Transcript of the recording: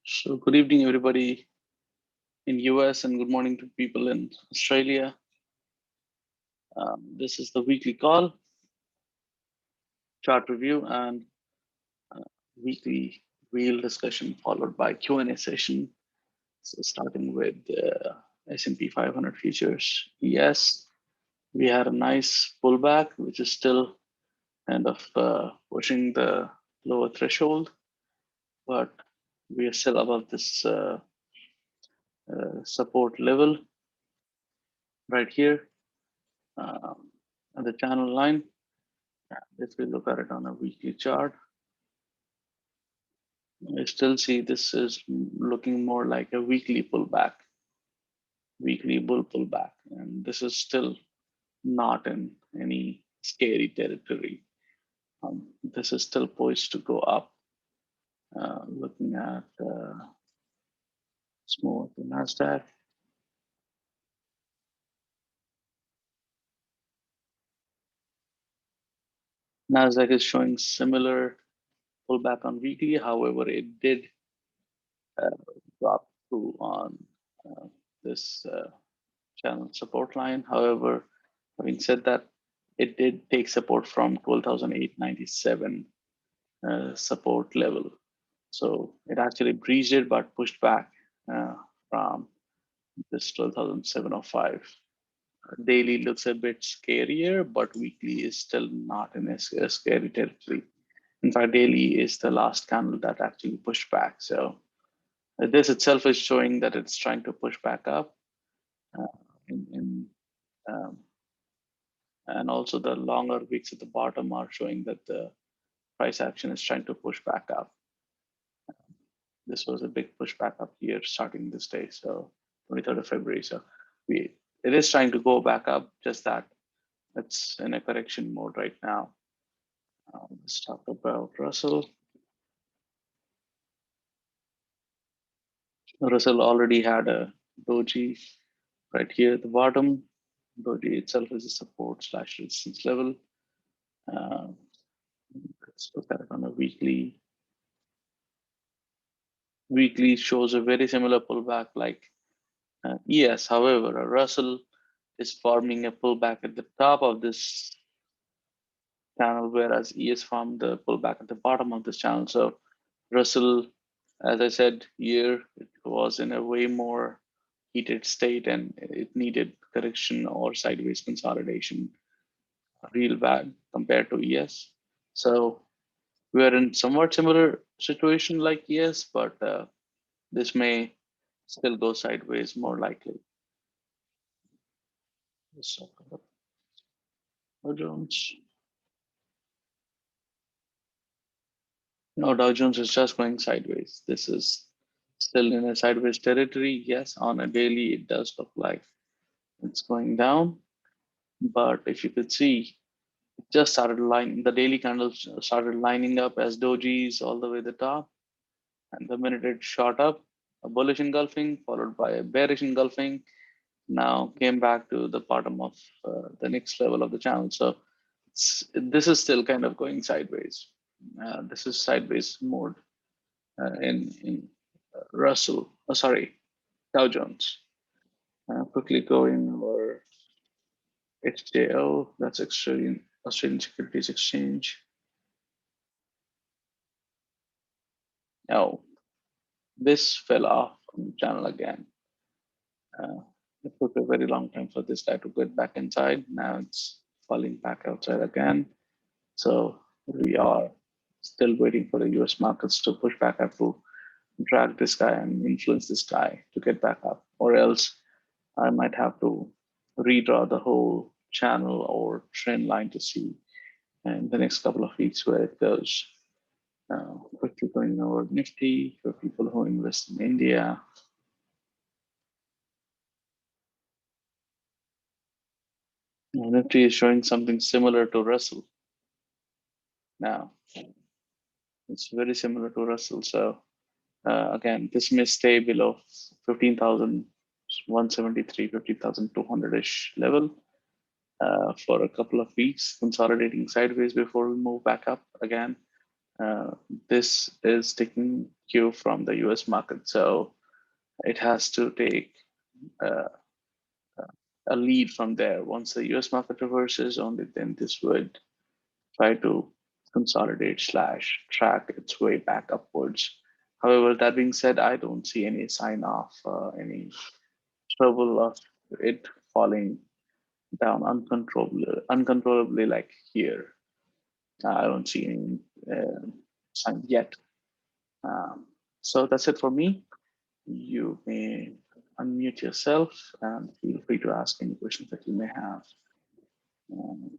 So good evening, everybody in US, and good morning to people in Australia. This is the weekly call, chart review, and weekly wheel discussion followed by Q&A session. So starting with S&P 500 futures. Yes, we had a nice pullback, which is still kind of pushing the lower threshold, but we are still above this support level right here at the channel line. If we look at it on a weekly chart, I still see this is looking more like a weekly pullback, weekly bull pullback. And this is still not in any scary territory. This is still poised to go up. Looking at small the NASDAQ. NASDAQ is showing similar pullback on weekly. However, it did drop through on uh, this channel support line. However, having said that, it did take support from 12,897 support level. So it actually breached it, but pushed back from this 12,705. Daily looks a bit scarier, but weekly is still not in a scary territory. In fact, daily is the last candle that actually pushed back. So this itself is showing that it's trying to push back up. Uh, in um, and also the longer wicks at the bottom are showing that the price action is trying to push back up. This was a big pushback up here starting this day, so 23rd of February. So it is trying to go back up, just that it's in a correction mode right now. Let's talk about Russell. Russell already had a doji right here at the bottom. Doji itself is a support slash resistance level. Uh, let's look at it on a weekly. Weekly shows a very similar pullback like ES. However, a Russell is forming a pullback at the top of this channel, whereas ES formed the pullback at the bottom of this channel. So Russell, as I said here, it was in a way more heated state and it needed correction or sideways consolidation real bad compared to ES. So we're in somewhat similar situation like ES, but this may still go sideways more likely. Let's talk about Dow Jones. No, Dow Jones is just going sideways. This is still in a sideways territory. Yes, on a daily, it does look like it's going down. But if you could see, it just started lining, the daily candles started lining up as dojis all the way to the top. And the minute it shot up, a bullish engulfing followed by a bearish engulfing, now came back to the bottom of the next level of the channel. So this is still kind of going sideways. This is sideways mode in Russell, sorry, Dow Jones. Quickly going over HJO, that's Australian Securities Exchange. Oh, this fell off on the channel again. It took a very long time for this guy to get back inside. Now it's falling back outside again. So we are still waiting for the US markets to push back up to drag this guy and influence this guy to get back up, or else I might have to redraw the whole channel or trend line to see in the next couple of weeks where it goes. Quickly going over Nifty for people who invest in India. Nifty is showing something similar to Russell. Now, it's very similar to Russell. So again, this may stay below 15,173, 15,200-ish level for a couple of weeks, consolidating sideways before we move back up again. This is taking cue from the US market. So it has to take uh, a lead from there. Once the US market reverses, only then this would try to consolidate slash track its way back upwards. However, that being said, I don't see any sign of any trouble of it falling down uncontrollably like here. I don't see any sign yet. Um, so that's it for me. You may unmute yourself and feel free to ask any questions that you may have. Um,